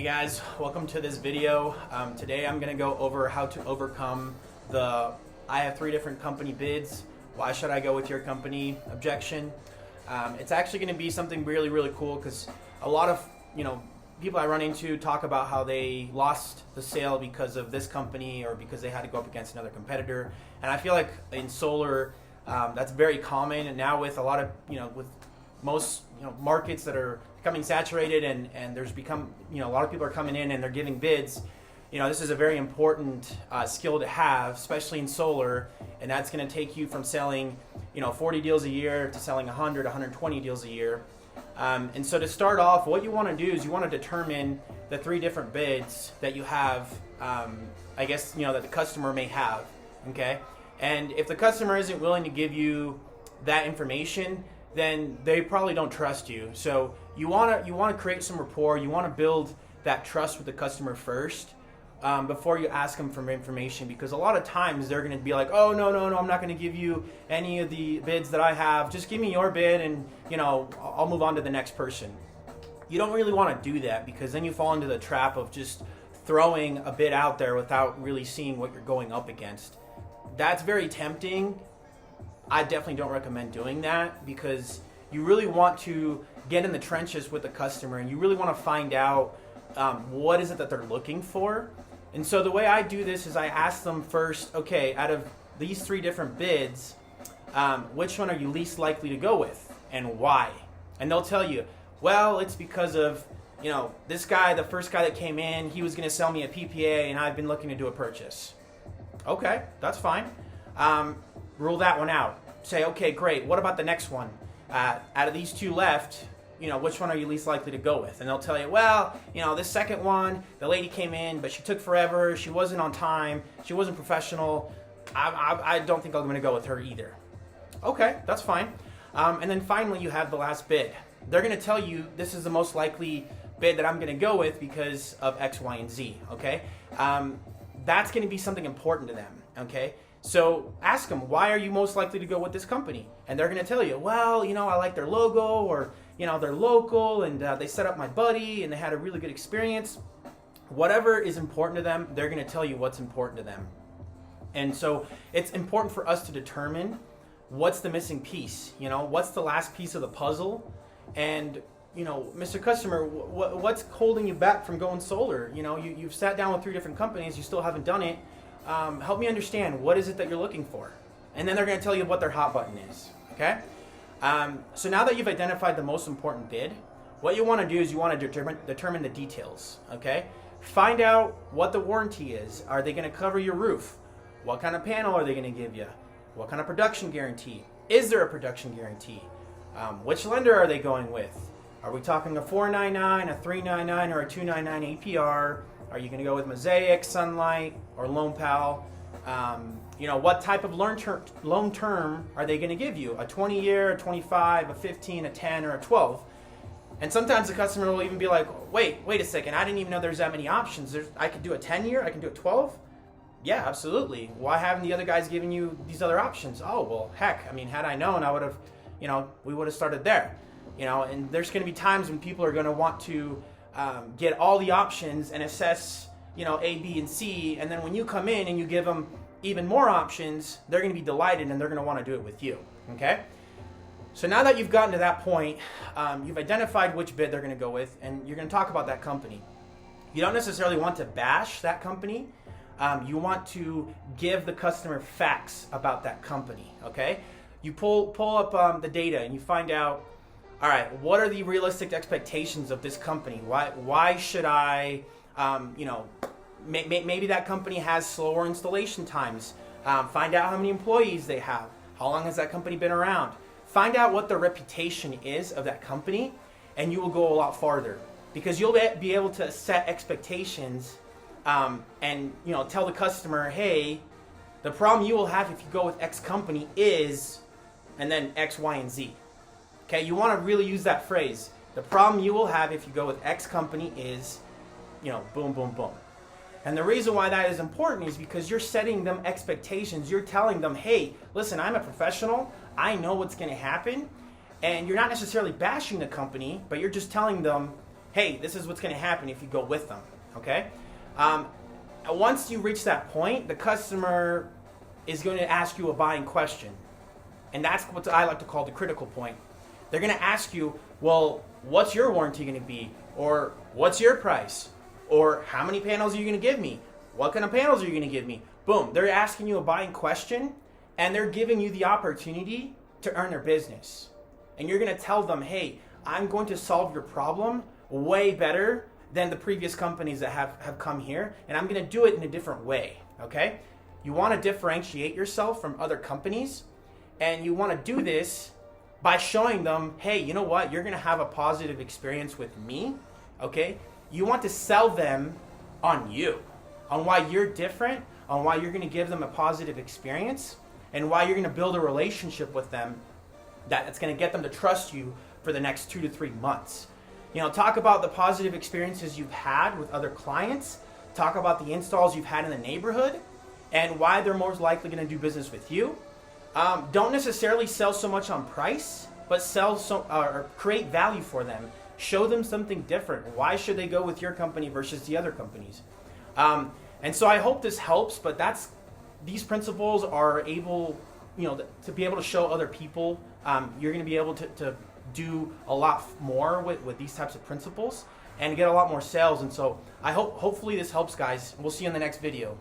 Guys, welcome to this video. Today I'm going to go over how to overcome I have 3 different company bids. Why should I go with your company? Objection. It's actually going to be something really cool because a lot of people I run into talk about how they lost the sale because of this company or because they had to go up against another competitor. And I feel like in solar that's very common, and now with a lot of with most markets that are becoming saturated and there's become a lot of people are coming in and they're giving bids. This is a very important skill to have, especially in solar, and that's going to take you from selling 40 deals a year to selling 120 deals a year. And so to start off, what you want to do is you want to determine the 3 different bids that you have, I guess that the customer may have. Okay, and if the customer isn't willing to give you that information, then they probably don't trust you. So you want to create some rapport. You want to build that trust with the customer first before you ask them for information, because a lot of times they're going to be like, oh no, I'm not going to give you any of the bids that I have. Just give me your bid and I'll move on to the next person. You don't really want to do that, because then you fall into the trap of just throwing a bid out there without really seeing what you're going up against. That's very tempting. I definitely don't recommend doing that, because you really want to get in the trenches with the customer and you really want to find out what is it that they're looking for. And so the way I do this is I ask them first, okay, out of these 3 different bids, which one are you least likely to go with and why? And they'll tell you, well, it's because of this guy, the first guy that came in, he was going to sell me a PPA and I've been looking to do a purchase. Okay, that's fine. Rule that one out. Say, okay, great. What about the next one? Out of these 2 left, which one are you least likely to go with? And they'll tell you, well, this second one, the lady came in, but she took forever. She wasn't on time. She wasn't professional. I don't think I'm going to go with her either. Okay, that's fine. And then finally, you have the last bid. They're going to tell you this is the most likely bid that I'm going to go with because of X, Y, and Z. Okay, that's going to be something important to them. Okay. So ask them, why are you most likely to go with this company? And they're going to tell you, well, I like their logo, or, they're local, and they set up my buddy, and they had a really good experience. Whatever is important to them, they're going to tell you what's important to them. And so it's important for us to determine what's the missing piece, what's the last piece of the puzzle. And, Mr. Customer, what's holding you back from going solar? You've sat down with 3 different companies, you still haven't done it. Help me understand, what is it that you're looking for? And then they're going to tell you what their hot button is. Okay? So now that you've identified the most important bid, what you want to do is you want to determine the details. Okay? Find out what the warranty is. Are they going to cover your roof? What kind of panel are they going to give you? What kind of production guarantee? Is there a production guarantee? Which lender are they going with? Are we talking a 499, a 399, or a 299 APR? Are you going to go with Mosaic, Sunlight, or Lone Pal? What type of loan term are they going to give you? A 20-year, a 25, a 15, a 10, or a 12? And sometimes the customer will even be like, wait a second, I didn't even know there's that many options. I could do a 10-year, I can do a 12? Yeah, absolutely. Why haven't the other guys given you these other options? Oh, well, heck, had I known, I would have, we would have started there. And there's going to be times when people are going to want to get all the options and assess, A, B, and C. And then when you come in and you give them even more options, they're going to be delighted and they're going to want to do it with you. Okay? So now that you've gotten to that point, you've identified which bid they're going to go with, and you're going to talk about that company. You don't necessarily want to bash that company. You want to give the customer facts about that company. Okay? You pull up the data and you find out, all right, what are the realistic expectations of this company? Why should I, maybe that company has slower installation times. Find out how many employees they have. How long has that company been around? Find out what the reputation is of that company, and you will go a lot farther, because you'll be able to set expectations and tell the customer, hey, the problem you will have if you go with X company is, and then X, Y, and Z. Okay, you want to really use that phrase. The problem you will have if you go with X company is, boom, boom, boom. And the reason why that is important is because you're setting them expectations. You're telling them, hey, listen, I'm a professional. I know what's going to happen. And you're not necessarily bashing the company, but you're just telling them, hey, this is what's going to happen if you go with them, okay? Once you reach that point, the customer is going to ask you a buying question. And that's what I like to call the critical point. They're going to ask you, well, what's your warranty going to be? Or what's your price? Or how many panels are you going to give me? What kind of panels are you going to give me? Boom, they're asking you a buying question, and they're giving you the opportunity to earn their business. And you're going to tell them, hey, I'm going to solve your problem way better than the previous companies that have come here, and I'm going to do it in a different way, okay? You want to differentiate yourself from other companies, and you want to do this by showing them, hey, you know what? You're going to have a positive experience with me, okay? You want to sell them on you, on why you're different, on why you're going to give them a positive experience, and why you're going to build a relationship with them that's going to get them to trust you for the next 2 to 3 months. You know, talk about the positive experiences you've had with other clients, talk about the installs you've had in the neighborhood, and why they're most likely going to do business with you. Don't necessarily sell so much on price, but or create value for them. Show them something different. Why should they go with your company versus the other companies? And so I hope this helps, but these principles are able, to be able to show other people. You're going to be able to do a lot more with these types of principles and get a lot more sales. And so hopefully this helps, guys. We'll see you in the next video.